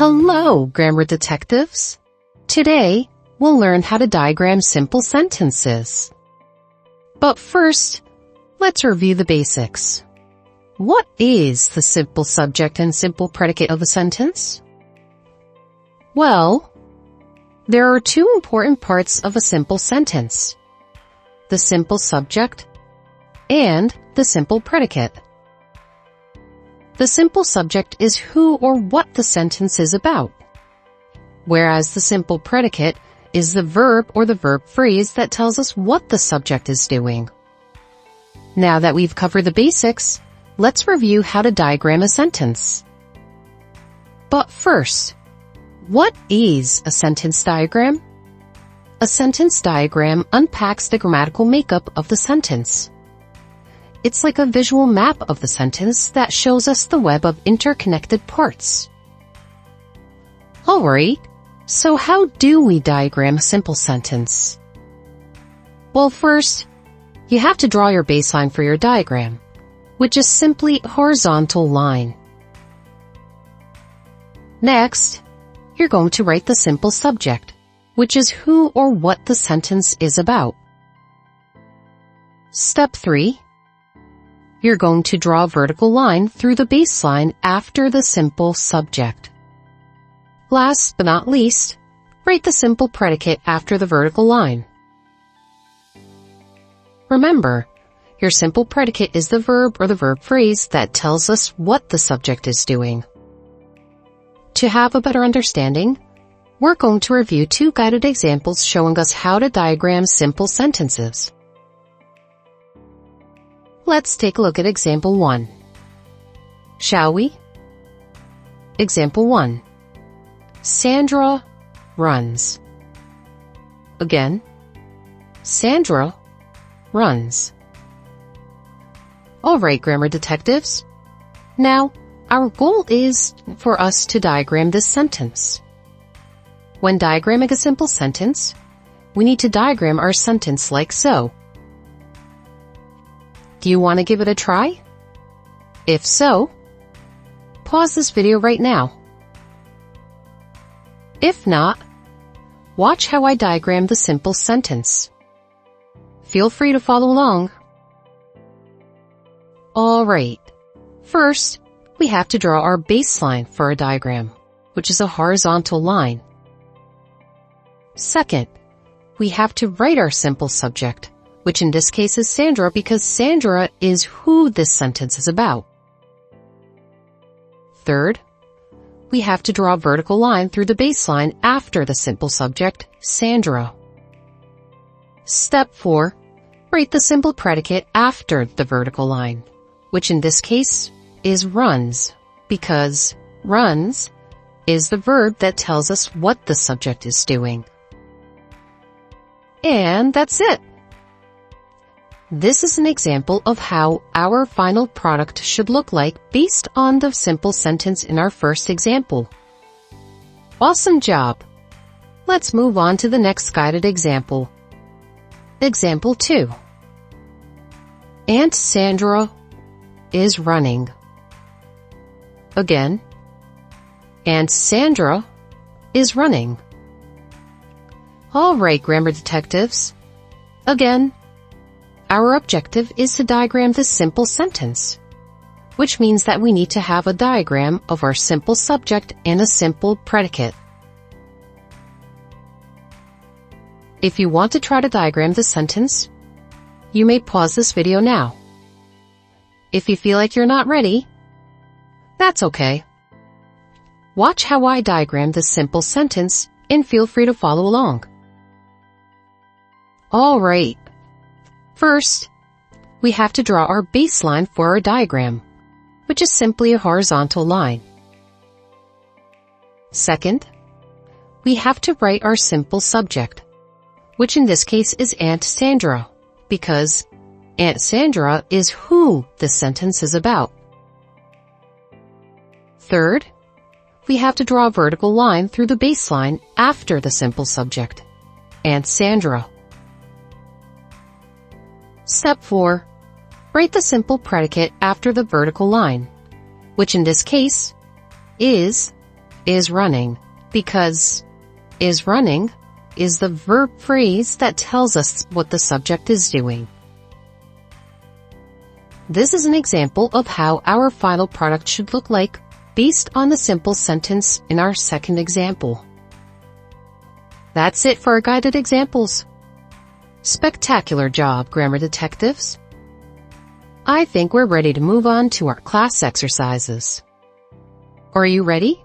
Hello, grammar detectives! Today, we'll learn how to diagram simple sentences. But first, let's review the basics. What is the simple subject and simple predicate of a sentence? Well, there are two important parts of a simple sentence: the simple subject and the simple predicate. The simple subject is who or what the sentence is about, whereas the simple predicate is the verb or the verb phrase that tells us what the subject is doing. Now that we've covered the basics, let's review how to diagram a sentence. But first, what is a sentence diagram? A sentence diagram unpacks the grammatical makeup of the sentence. It's like a visual map of the sentence that shows us the web of interconnected parts. Alright, so how do we diagram a simple sentence? Well, first, you have to draw your baseline for your diagram, which is simply a horizontal line. Next, you're going to write the simple subject, which is who or what the sentence is about. Step 3. You're going to draw a vertical line through the baseline after the simple subject. Last but not least, write the simple predicate after the vertical line. Remember, your simple predicate is the verb or the verb phrase that tells us what the subject is doing. To have a better understanding, we're going to review two guided examples showing us how to diagram simple sentences. Let's take a look at example 1. Shall we? Example 1. Sandra runs. Again, Sandra runs. Alright, grammar detectives. Now, our goal is for us to diagram this sentence. When diagramming a simple sentence, we need to diagram our sentence like so. Do you want to give it a try? If so, pause this video right now. If not, watch how I diagram the simple sentence. Feel free to follow along. Alright, first, we have to draw our baseline for our diagram, which is a horizontal line. Second, we have to write our simple subject, which in this case is Sandra because Sandra is who this sentence is about. Third, we have to draw a vertical line through the baseline after the simple subject, Sandra. Step 4, write the simple predicate after the vertical line, which in this case is runs, because runs is the verb that tells us what the subject is doing. And that's it. This is an example of how our final product should look like based on the simple sentence in our first example. Awesome job! Let's move on to the next guided example. Example 2. Aunt Sandra is running. Again, Aunt Sandra is running. Alright, grammar detectives. Again, our objective is to diagram this simple sentence, which means that we need to have a diagram of our simple subject and a simple predicate. If you want to try to diagram the sentence, you may pause this video now. If you feel like you're not ready, that's okay. Watch how I diagram this simple sentence and feel free to follow along. Alright. First, we have to draw our baseline for our diagram, which is simply a horizontal line. Second, we have to write our simple subject, which in this case is Aunt Sandra, because Aunt Sandra is who this sentence is about. Third, we have to draw a vertical line through the baseline after the simple subject, Aunt Sandra. Step 4. Write the simple predicate after the vertical line, which in this case is is running because is running is the verb phrase that tells us what the subject is doing. This is an example of how our final product should look like based on the simple sentence in our second example. That's it for our guided examples. Spectacular job, grammar detectives. I think we're ready to move on to our class exercises. Are you ready?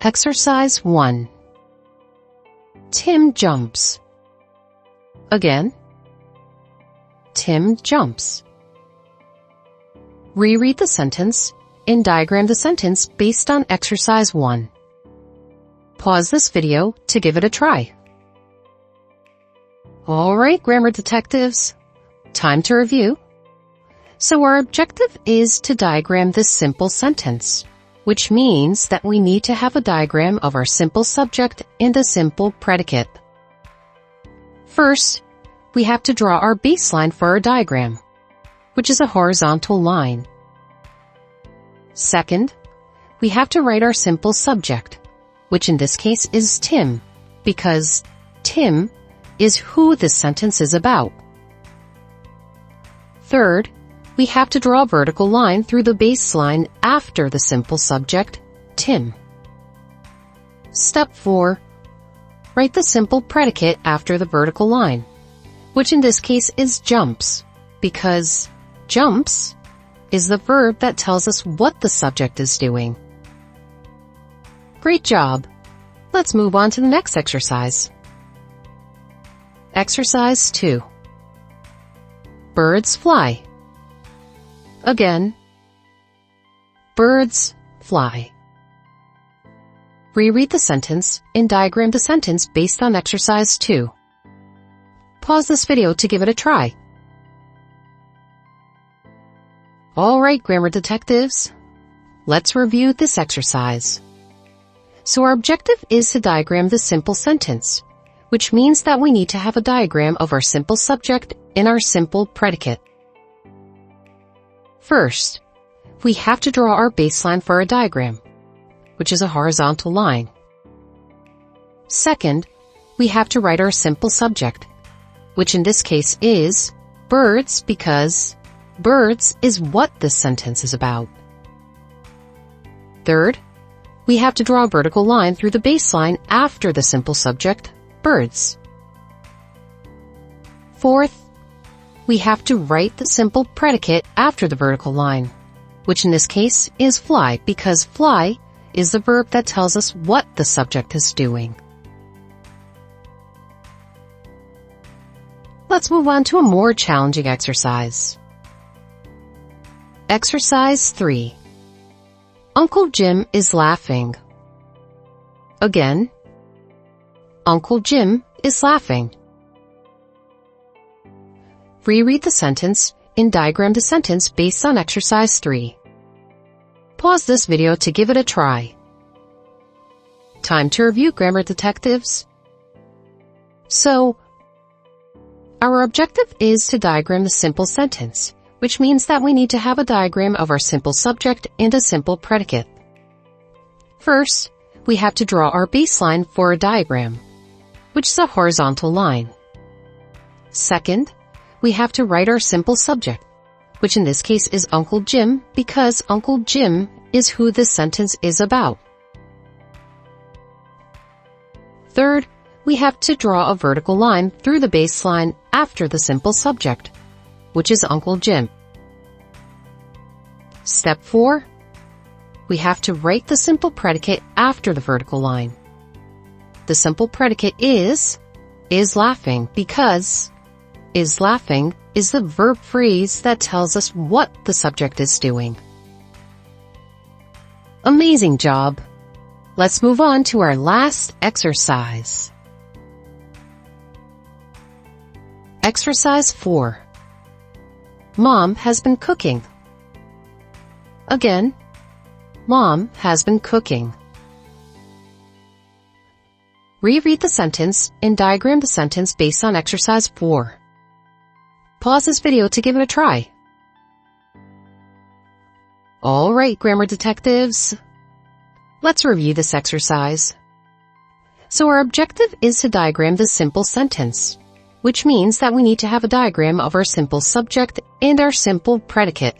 Exercise 1. Tim jumps. Again. Tim jumps. Reread the sentence and diagram the sentence based on exercise 1. Pause this video to give it a try. Alright, grammar detectives, time to review. So our objective is to diagram this simple sentence, which means that we need to have a diagram of our simple subject and a simple predicate. First, we have to draw our baseline for our diagram, which is a horizontal line. Second, we have to write our simple subject, which in this case is Tim, because Tim is who this sentence is about. Third, we have to draw a vertical line through the baseline after the simple subject, Tim. Step 4. Write the simple predicate after the vertical line, which in this case is jumps, because jumps is the verb that tells us what the subject is doing. Great job! Let's move on to the next exercise. Exercise 2. Birds fly. Again. Birds fly. Reread the sentence and diagram the sentence based on exercise 2. Pause this video to give it a try. Alright, grammar detectives. Let's review this exercise. So our objective is to diagram the simple sentence, which means that we need to have a diagram of our simple subject and our simple predicate. First, we have to draw our baseline for our diagram, which is a horizontal line. Second, we have to write our simple subject, which in this case is birds, because birds is what this sentence is about. Third, we have to draw a vertical line through the baseline after the simple subject, birds. Fourth, we have to write the simple predicate after the vertical line, which in this case is fly, because fly is the verb that tells us what the subject is doing. Let's move on to a more challenging exercise. Exercise 3. Uncle Jim is laughing. Again. Uncle Jim is laughing. Reread the sentence and diagram the sentence based on exercise 3. Pause this video to give it a try. Time to review, grammar detectives. So, our objective is to diagram the simple sentence, which means that we need to have a diagram of our simple subject and a simple predicate. First, we have to draw our baseline for a diagram, which is a horizontal line. Second, we have to write our simple subject, which in this case is Uncle Jim, because Uncle Jim is who this sentence is about. Third, we have to draw a vertical line through the baseline after the simple subject, which is Uncle Jim. Step 4. We have to write the simple predicate after the vertical line. The simple predicate is laughing, because is laughing is the verb phrase that tells us what the subject is doing. Amazing job! Let's move on to our last exercise. Exercise 4. Mom has been cooking. Again, Mom has been cooking. Reread the sentence and diagram the sentence based on exercise 4. Pause this video to give it a try. Alright, grammar detectives. Let's review this exercise. So our objective is to diagram the simple sentence, which means that we need to have a diagram of our simple subject and our simple predicate.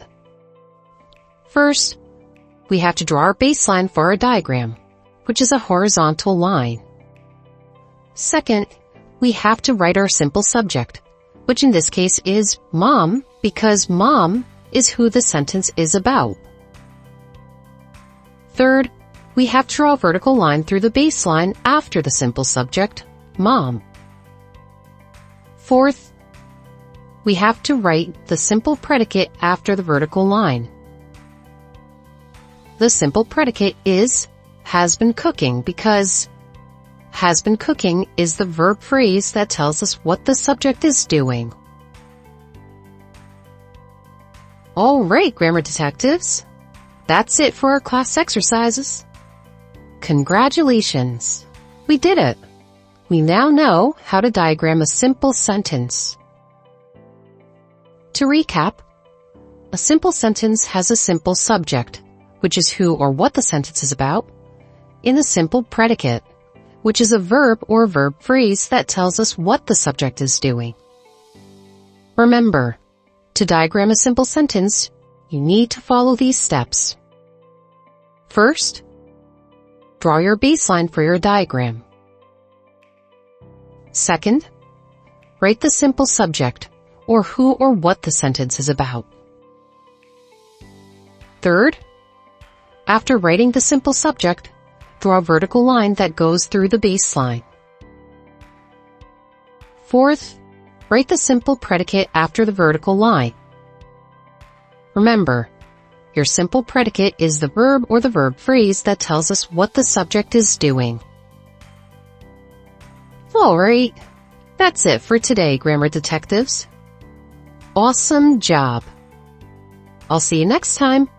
First, we have to draw our baseline for our diagram, which is a horizontal line. Second, we have to write our simple subject, which in this case is mom, because mom is who the sentence is about. Third, we have to draw a vertical line through the baseline after the simple subject, mom. Fourth, we have to write the simple predicate after the vertical line. The simple predicate is has been cooking because has been cooking is the verb phrase that tells us what the subject is doing. Alright, grammar detectives. That's it for our class exercises. Congratulations! We did it! We now know how to diagram a simple sentence. To recap, a simple sentence has a simple subject, which is who or what the sentence is about, and a simple predicate, which is a verb or verb phrase that tells us what the subject is doing. Remember, to diagram a simple sentence, you need to follow these steps. First, draw your baseline for your diagram. Second, write the simple subject, or who or what the sentence is about. Third, after writing the simple subject, draw a vertical line that goes through the baseline. Fourth, write the simple predicate after the vertical line. Remember, your simple predicate is the verb or the verb phrase that tells us what the subject is doing. Alright, that's it for today, grammar detectives. Awesome job! I'll see you next time.